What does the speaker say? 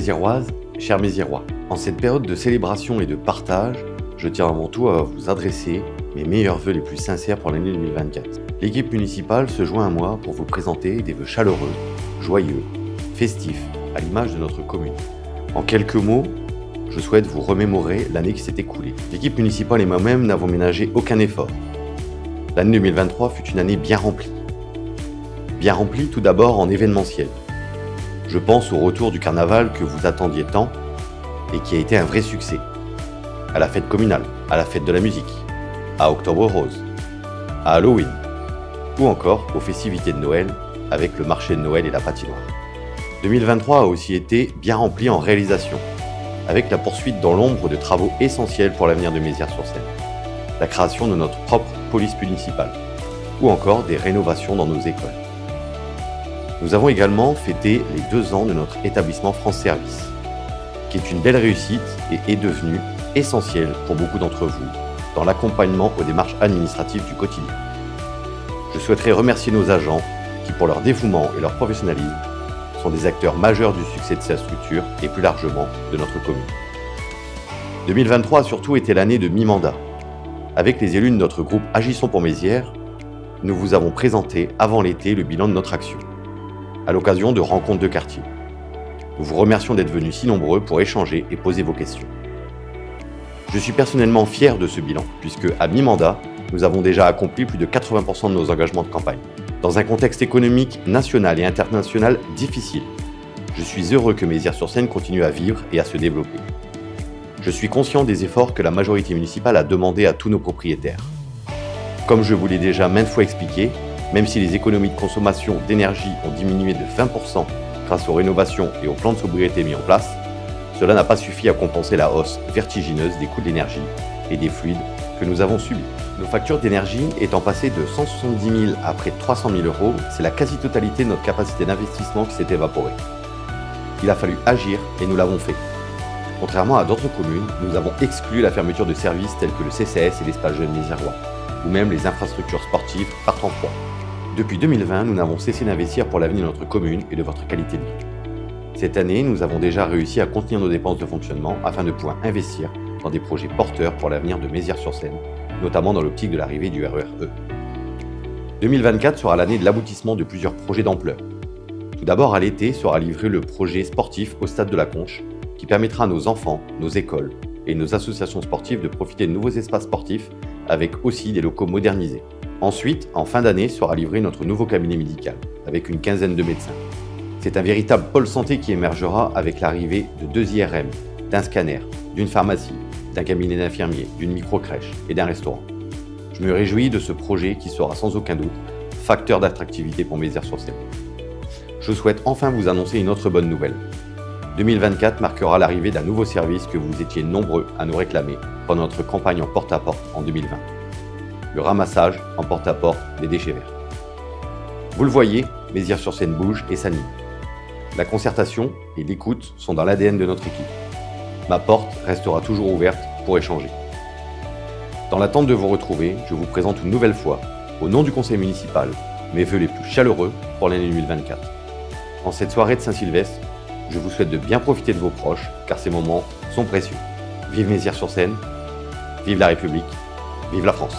Méziéroises, chers Méziérois, en cette période de célébration et de partage, je tiens avant tout à vous adresser mes meilleurs vœux les plus sincères pour l'année 2024. L'équipe municipale se joint à moi pour vous présenter des vœux chaleureux, joyeux, festifs, à l'image de notre commune. En quelques mots, je souhaite vous remémorer l'année qui s'est écoulée. L'équipe municipale et moi-même n'avons ménagé aucun effort. L'année 2023 fut une année bien remplie. Bien remplie tout d'abord en événementiel. Je pense au retour du carnaval que vous attendiez tant et qui a été un vrai succès. À la fête communale, à la fête de la musique, à Octobre Rose, à Halloween, ou encore aux festivités de Noël avec le marché de Noël et la patinoire. 2023 a aussi été bien rempli en réalisation, avec la poursuite dans l'ombre de travaux essentiels pour l'avenir de Mézières-sur-Seine, la création de notre propre police municipale, ou encore des rénovations dans nos écoles. Nous avons également fêté les 2 ans de notre établissement France Service, qui est une belle réussite et est devenu essentiel pour beaucoup d'entre vous dans l'accompagnement aux démarches administratives du quotidien. Je souhaiterais remercier nos agents qui, pour leur dévouement et leur professionnalisme, sont des acteurs majeurs du succès de cette structure et plus largement de notre commune. 2023 a surtout été l'année de mi-mandat. Avec les élus de notre groupe Agissons pour Mézières, nous vous avons présenté avant l'été le bilan de notre action, à l'occasion de rencontres de quartier. Nous vous remercions d'être venus si nombreux pour échanger et poser vos questions. Je suis personnellement fier de ce bilan, puisque à mi-mandat, nous avons déjà accompli plus de 80% de nos engagements de campagne. Dans un contexte économique national et international difficile, je suis heureux que Mézières-sur-Seine continue à vivre et à se développer. Je suis conscient des efforts que la majorité municipale a demandé à tous nos propriétaires. Comme je vous l'ai déjà maintes fois expliqué, même si les économies de consommation d'énergie ont diminué de 20% grâce aux rénovations et aux plans de sobriété mis en place, cela n'a pas suffi à compenser la hausse vertigineuse des coûts de l'énergie et des fluides que nous avons subis. Nos factures d'énergie étant passées de 170 000 à près de 300 000 €, c'est la quasi-totalité de notre capacité d'investissement qui s'est évaporée. Il a fallu agir et nous l'avons fait. Contrairement à d'autres communes, nous avons exclu la fermeture de services tels que le CCS et l'espace jeune méziérois, ou même les infrastructures sportives par temps froid. Depuis 2020, nous n'avons cessé d'investir pour l'avenir de notre commune et de votre qualité de vie. Cette année, nous avons déjà réussi à contenir nos dépenses de fonctionnement afin de pouvoir investir dans des projets porteurs pour l'avenir de Mézières-sur-Seine, notamment dans l'optique de l'arrivée du RER E. 2024 sera l'année de l'aboutissement de plusieurs projets d'ampleur. Tout d'abord, à l'été sera livré le projet sportif au stade de la Conche, qui permettra à nos enfants, nos écoles et nos associations sportives de profiter de nouveaux espaces sportifs avec aussi des locaux modernisés. Ensuite, en fin d'année, sera livré notre nouveau cabinet médical, avec une quinzaine de médecins. C'est un véritable pôle santé qui émergera avec l'arrivée de 2 IRM, d'un scanner, d'une pharmacie, d'un cabinet d'infirmiers, d'une micro-crèche et d'un restaurant. Je me réjouis de ce projet qui sera sans aucun doute facteur d'attractivité pour Mézières-sur-Seine. Je souhaite enfin vous annoncer une autre bonne nouvelle. 2024 marquera l'arrivée d'un nouveau service que vous étiez nombreux à nous réclamer pendant notre campagne en porte-à-porte en 2020. Le ramassage en porte-à-porte des déchets verts. Vous le voyez, Mézières-sur-Seine bouge et s'anime. La concertation et l'écoute sont dans l'ADN de notre équipe. Ma porte restera toujours ouverte pour échanger. Dans l'attente de vous retrouver, je vous présente une nouvelle fois, au nom du conseil municipal, mes vœux les plus chaleureux pour l'année 2024. En cette soirée de Saint-Sylvestre, je vous souhaite de bien profiter de vos proches, car ces moments sont précieux. Vive Mézières-sur-Seine, vive la République, vive la France.